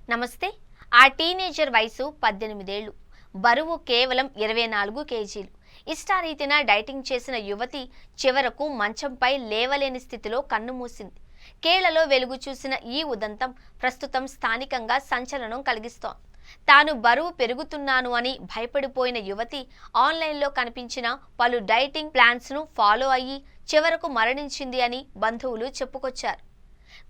నమస్తే. ఆ టీనేజర్ వయసు 18 ఏళ్లు. బరువు కేవలం 24 కేజీలు. ఇష్టారీతిన డైటింగ్ చేసిన యువతి చివరకు మంచంపై లేవలేని స్థితిలో కన్నుమూసింది. కేరళలో వెలుగు చూసిన ఈ ఉదంతం ప్రస్తుతం స్థానికంగా సంచలనం కలిగిస్తోంది. తాను బరువు పెరుగుతున్నాను అని భయపడిపోయిన యువతి ఆన్లైన్లో కనిపించిన పలు డైటింగ్ ప్లాన్స్ను ఫాలో అయ్యి చివరకు మరణించింది అని బంధువులు చెప్పుకొచ్చారు.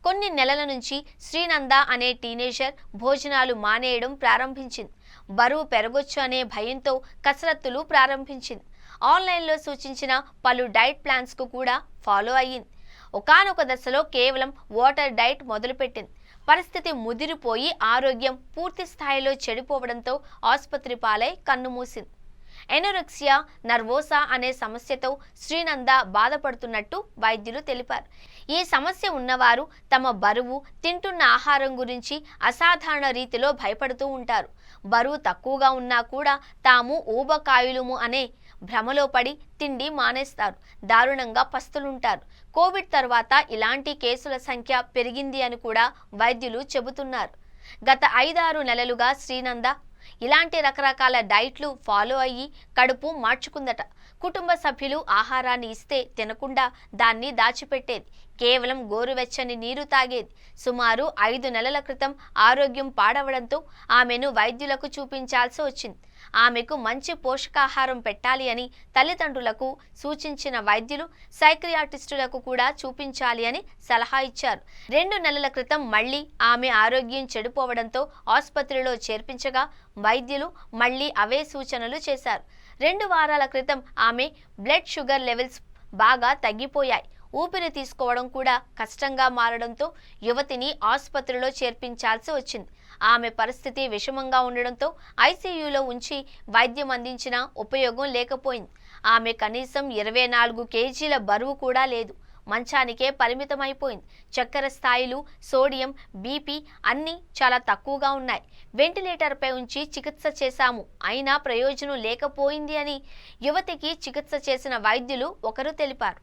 కొన్ని నెలల నుంచి శ్రీనంద అనే టీనేజర్ భోజనాలు మానేయడం ప్రారంభించింది. బరువు పెరగొచ్చు అనే భయంతో కసరత్తులు ప్రారంభించింది. ఆన్లైన్లో సూచించిన పలు డైట్ ప్లాన్స్కు కూడా ఫాలో అయ్యింది. ఒకానొక దశలో కేవలం వాటర్ డైట్ మొదలుపెట్టింది. పరిస్థితి ముదిరిపోయి ఆరోగ్యం పూర్తి స్థాయిలో చెడిపోవడంతో ఆసుపత్రి పాలై కన్నుమూసింది. ఎనోరెక్సియా నర్వోసా అనే సమస్యతో శ్రీనంద బాధపడుతున్నట్టు వైద్యులు తెలిపారు. ఈ సమస్య ఉన్నవారు తమ బరువు, తింటున్న ఆహారం గురించి అసాధారణ రీతిలో భయపడుతూ ఉంటారు. బరువు తక్కువగా ఉన్నా కూడా తాము ఊబకాయులుము అనే భ్రమలో పడి తిండి మానేస్తారు. దారుణంగా పస్తులుంటారు. కోవిడ్ తర్వాత ఇలాంటి కేసుల సంఖ్య పెరిగింది అని కూడా వైద్యులు చెబుతున్నారు. గత 5-6 నెలలుగా శ్రీనంద ఇలాంటి రకరకాల డైట్లు ఫాలో అయ్యి కడుపు మార్చుకుందట. కుటుంబ సభ్యులు ఆహారాన్ని ఇస్తే తినకుండా దాన్ని దాచిపెట్టేది. కేవలం గోరువెచ్చని నీరు తాగేది. సుమారు 5 నెలల క్రితం ఆరోగ్యం పాడవడంతో ఆమెను వైద్యులకు చూపించాల్సి వచ్చింది. ఆమెకు మంచి పోషకాహారం పెట్టాలి అని తల్లిదండ్రులకు సూచించిన వైద్యులు సైక్రియాటిస్టులకు కూడా చూపించాలి అని సలహా ఇచ్చారు. 2 నెలల క్రితం మళ్లీ ఆమె ఆరోగ్యం చెడిపోవడంతో ఆసుపత్రిలో చేర్పించగా వైద్యులు మళ్లీ అవే సూచనలు చేశారు. 2 వారాల క్రితం ఆమె బ్లడ్ షుగర్ లెవెల్స్ బాగా తగ్గిపోయాయి. ఊపిరి తీసుకోవడం కూడా కష్టంగా మారడంతో యువతిని ఆసుపత్రిలో చేర్పించాల్సి వచ్చింది. ఆమె పరిస్థితి విషమంగా ఉండడంతో ఐసీయూలో ఉంచి వైద్యం అందించిన ఉపయోగం లేకపోయింది. ఆమె కనీసం 24 కేజీల బరువు కూడా లేదు. మంచానికే పరిమితమైపోయింది. చక్కెర స్థాయిలు, సోడియం, బీపీ అన్నీ చాలా తక్కువగా ఉన్నాయి. వెంటిలేటర్పై ఉంచి చికిత్స చేశాము, అయినా ప్రయోజనం లేకపోయింది అని యువతికి చికిత్స చేసిన వైద్యులు ఒకరు తెలిపారు.